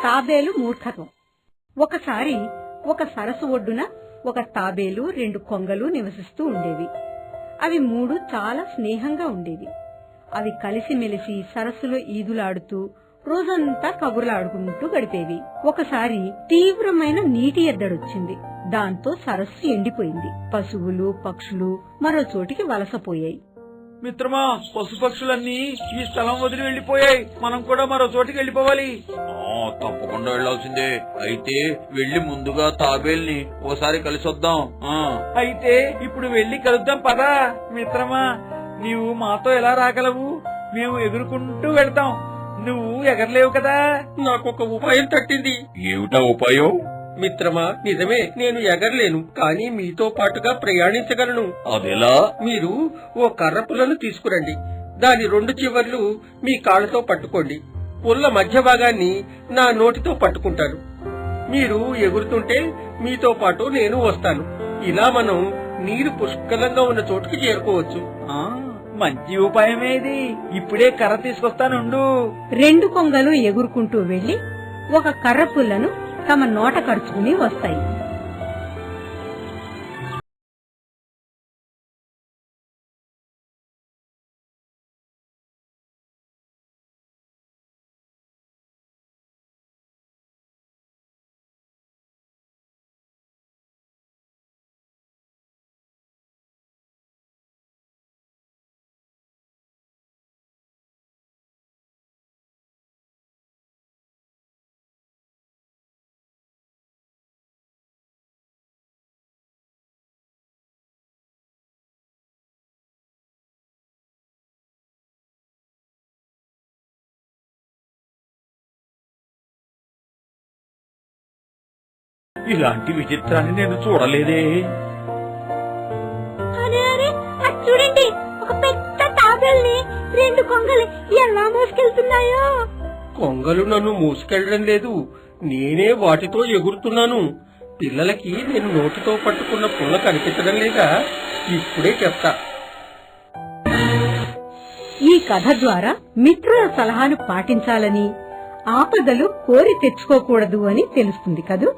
తాబేలు మూర్ఖత్వం. ఒకసారి ఒక సరస్సు ఒడ్డున ఒక తాబేలు, 2 కొంగలు నివసిస్తూ ఉండేవి. అవి 3 చాలా స్నేహంగా ఉండేవి. అవి కలిసిమెలిసి సరస్సులో ఈదులాడుతూ రోజంతా కబుర్లాడుకుంటూ గడిపేవి. ఒకసారి తీవ్రమైన నీటి ఎద్దడొచ్చింది. దాంతో సరస్సు ఎండిపోయింది. పశువులు, పక్షులు మరో చోటికి వలసపోయాయి. మిత్రమా, పశుపక్షులన్నీ ఈ స్థలం వదిలి వెళ్లిపోయాయి. మనం కూడా మరో చోటికి వెళ్లిపోవాలి. తప్పకుండా వెళ్లాల్సిందే. అయితే వెళ్లి ముందుగా తాబేల్ని ఓసారి కలిసొద్దాం. అయితే ఇప్పుడు వెళ్లి కలుద్దాం పదా. మిత్రమా, నీవు మాతో ఎలా రాగలవు? మేము ఎగురుకుంటూ వెళ్తాం. నువ్వు ఎగరలేవు కదా. నాకొక ఉపాయం తట్టింది. ఏమిటా ఉపాయం? మిత్రమా, నిజమే, నేను ఎగరలేను, కానీ మీతో పాటుగా ప్రయాణించగలను. అదెలా? మీరు ఓ కర్ర పుల్లను తీసుకురండి. దాని 2 చివర్లు మీ కాళ్లతో పట్టుకోండి. పుల్ల మధ్య భాగాన్ని నా నోటితో పట్టుకుంటాను. మీరు ఎగురుతుంటే మీతో పాటు నేను వస్తాను. ఇలా మనం నీరు పుష్కలంగా ఉన్న చోటుకి చేరుకోవచ్చు. మంచి ఉపాయమేది. ఇప్పుడే కర్ర తీసుకొస్తానుండు. 2 కొంగలు ఎగురుకుంటూ వెళ్లి ఒక కర్ర పుల్లను తమ నోట కరుచుకుని వస్తాయి. ఇలాంటి విచిత్రాన్ని నేను చూడలేదే. చూడండి, ఒక పెద్ద తాబేల్ని 2 కొంగలు ఎలా మోసుకెళ్తున్నాయో. కొంగలు నన్ను మోసుకెళ్లడం లేదు, నేనే వాటితో ఎగురుతున్నాను. పిల్లలకి నేను నోటితో పట్టుకున్న పుల్ల కనిపించడం లేదా? ఇప్పుడే చెప్తా. ఈ కథ ద్వారా మిత్రుల సలహాను పాటించాలని, ఆపదలు కోరి తెచ్చుకోకూడదు అని తెలుస్తుంది కదూ.